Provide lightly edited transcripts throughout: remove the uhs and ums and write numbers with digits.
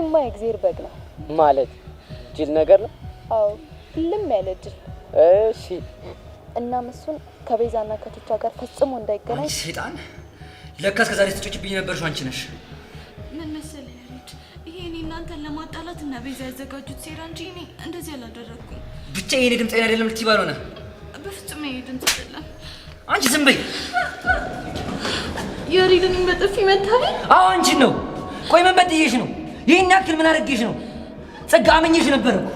እሱማ የእግዚአብሔር በግ ነው ማለት ጅል ነገር ነው። አዎ ልም ያለ ጅል። እሺ እና እሱን ከቤዛና ከቱቻ ጋር ፈጽሞ እንዳይገናኝ። ሰይጣን ለካስ ከዛሬ ስትጮችብኝ ነበርሽ አንቺ ነሽ። ምን መሰለህ ያሬድ፣ ይሄ እኔ እናንተን ለማጣላት እና ቤዛ ያዘጋጁት ሴራ እንጂ እኔ እንደዚህ አላደረኩም። ብቻ የኔ ድምፅ አይደለም ልትይ ባልሆነ። በፍጹም የኔ ድምፅ አይደለም። አንቺ ዝም በይ። ያሬድን በጥፊ መታኝ? አዎ አንቺን ነው። ቆይ ምን በድዬሽ ነው? ይሄን ያክል ምን አድርጌሽ ነው? ጸጋ አመኘሽ ነበር እኮ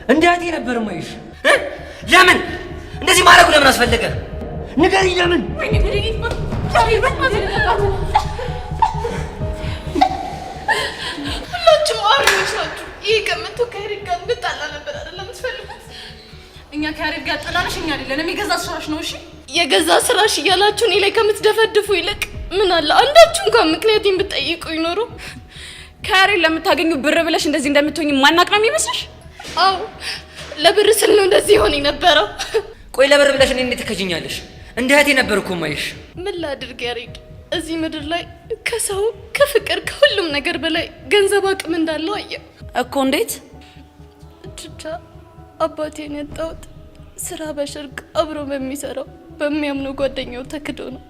እንደ እህቴ ነበር የማይሽ። ለምን እንደዚህ ማድረጉ ለምን አስፈለገ? ንገሪኝ ለምን? ወይኔ ብሬ ሁላችሁም አሪዎች ናችሁ። ይሄ ቀመቶ ከያሬድ ጋር እንድጣላ ነበር አይደለም የምትፈልጉት? እኛ ከያሬድ ጋር ጠላንሽ እኛ አይደለም የገዛ ስራሽ ነው። እሺ የገዛ ስራሽ እያላችሁ እኔ ላይ ከምትደፈድፉ ይልቅ ምን አለ አንዳችሁ እንኳን ምክንያቱም ብትጠይቁ ይኖሩ። ከያሬድ ለምታገኙ ብር ብለሽ እንደዚህ እንደምትሆኝ ማናቅ ነው የሚመስልሽ? አዎ ለብር ስል ነው እንደዚህ ሆነ የነበረው። ቆይ ለብር ብለሽ እኔ እንዴት ትከጂኛለሽ? እንደ እህቴ ነበር እኮ የማይሽ። ምን ላድርግ ያሬድ፣ እዚህ ምድር ላይ ከሰው ከፍቅር ከሁሉም ነገር በላይ ገንዘብ አቅም እንዳለው አየ እኮ። እንዴት? ብቻ አባቴን ያጣሁት ስራ በሽርቅ አብሮ በሚሰራው በሚያምነው ጓደኛው ተክዶ ነው።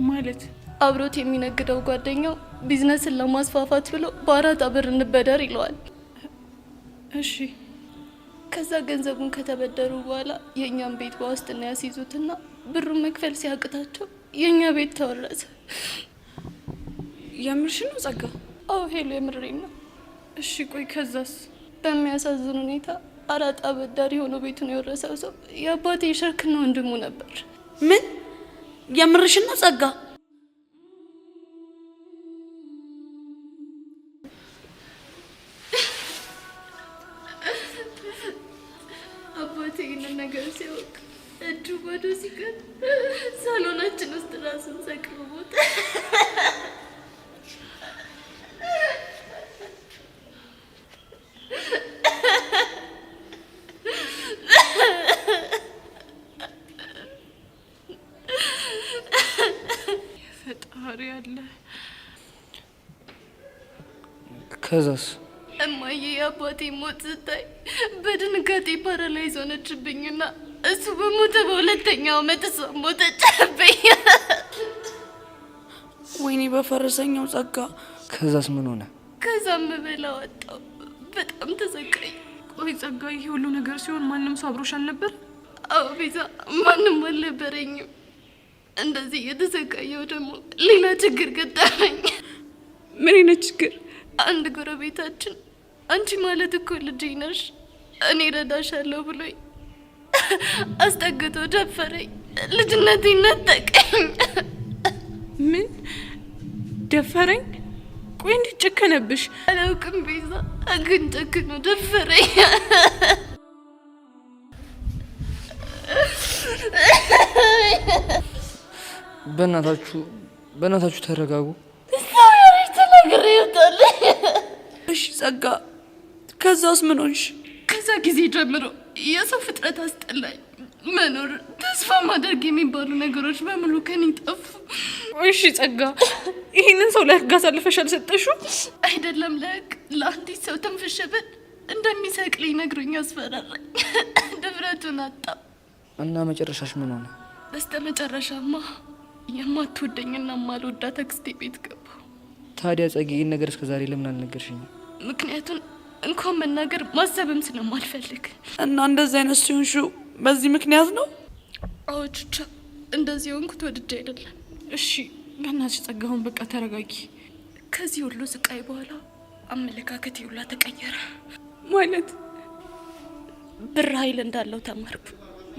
ማለት አብሮት የሚነግደው ጓደኛው ቢዝነስን ለማስፋፋት ብሎ በአራጣ ብር እንበደር ይለዋል። እሺ ከዛ ገንዘቡን ከተበደሩ በኋላ የእኛን ቤት በዋስትና ያስይዙትና ብሩን መክፈል ሲያቅታቸው የእኛ ቤት ተወረሰ። የምርሽ ነው ጸጋ? አዎ ሄሎ የምሬን ነው። እሺ ቆይ ከዛስ? በሚያሳዝን ሁኔታ አራጣ አበዳሪ ሆኖ ቤቱን የወረሰው ሰው የአባቴ ሸርክና ወንድሙ ነበር። ምን? የምርሽ ነው ጸጋ? አባቴ ይህንን ነገር ሲያውቅ እጁ ባዶ ሲቀር ሳሎናችን ውስጥ ራሱን ሰቅሎ ሞተ። ፈጣሪ አለ። ከዛስ? እማዬ የአባቴ ሞት ስታይ በድንጋጤ ፓራላይዝ ሆነችብኝና እሱ በሞተ በሁለተኛው ዓመት እሷ ሞተችብኝ። ወይኔ በፈረሰኛው ጸጋ። ከዛስ ምን ሆነ? ከዛም በላ ወጣው። በጣም ተሰቃይ። ቆይ ጸጋ፣ ይሄ ሁሉ ነገር ሲሆን ማንም ሰው አብሮሽ አልነበር? አዎ ቤዛ፣ ማንም አልነበረኝም። እንደዚህ የተሰቃየው ደግሞ ሌላ ችግር ገጠመኝ። ምን አይነት ችግር? አንድ ጎረቤታችን አንቺ ማለት እኮ ልጄ ነሽ፣ እኔ ረዳሻለሁ ብሎኝ አስጠግቶ ደፈረኝ። ልጅነቴን ነጠቀኝ። ምን ደፈረኝ? ቆይ እንዴት ጨከነብሽ? አላውቅም ቤዛ፣ ግን ጨክኖ ደፈረኝ። በእናታችሁ ተረጋጉ። ሰውዬ ተናግሬ ይወጣል። እሺ ጸጋ፣ ከዛስ ምን ሆንሽ? ከዛ ጊዜ ጀምሮ የሰው ፍጥረት አስጠላኝ። መኖር ተስፋ ማድረግ የሚባሉ ነገሮች በሙሉ ከኔ ጠፉ። እሺ ጸጋ፣ ይሄንን ሰው ለህግ አሳልፈሽ አልሰጠሽው? አይደለም ለህግ፣ ለአንዲት ሰው ትንፍሽ ብል እንደሚሰቅለኝ ነግሮኝ አስፈራራኝ። ድፍረቱን አጣው። እና መጨረሻሽ ምን ሆነ? በስተመጨረሻማ የማትወደኝና የማልወዳት አክስቴ ቤት ገባሁ። ታዲያ ጸጊ፣ ይህን ነገር እስከዛሬ ለምን አልነገርሽኝም? ምክንያቱም እንኳን መናገር ማሰብም ስለማልፈልግ። እና እንደዚህ አይነት ሲሆንሽ በዚህ ምክንያት ነው? አዎ ቹቻ፣ እንደዚህ ሆንኩት ወድጄ አይደለም። እሺ በእናትሽ ጸጋሁን በቃ ተረጋጊ። ከዚህ ሁሉ ስቃይ በኋላ አመለካከቴ ሁላ ተቀየረ። ማለት ብር ኃይል እንዳለው ተማርኩ።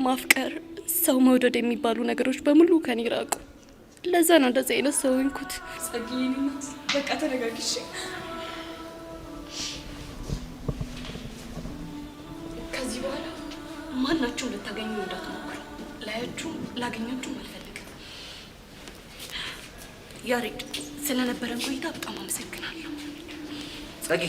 ማፍቀር፣ ሰው መውደድ የሚባሉ ነገሮች በሙሉ ከኔ ራቁ። ለዛ ነው እንደዚህ አይነት ሰው ሆንኩት። ጸጊዬ በቃ ተረጋጊ። ከዚህ በኋላ ማናችሁም ልታገኙ እንዳትሞክሩ። ላያችሁ ላገኛችሁም አልፈልግም። ያሬድ፣ ስለነበረን ቆይታ በጣም አመሰግናለሁ። ጸጊ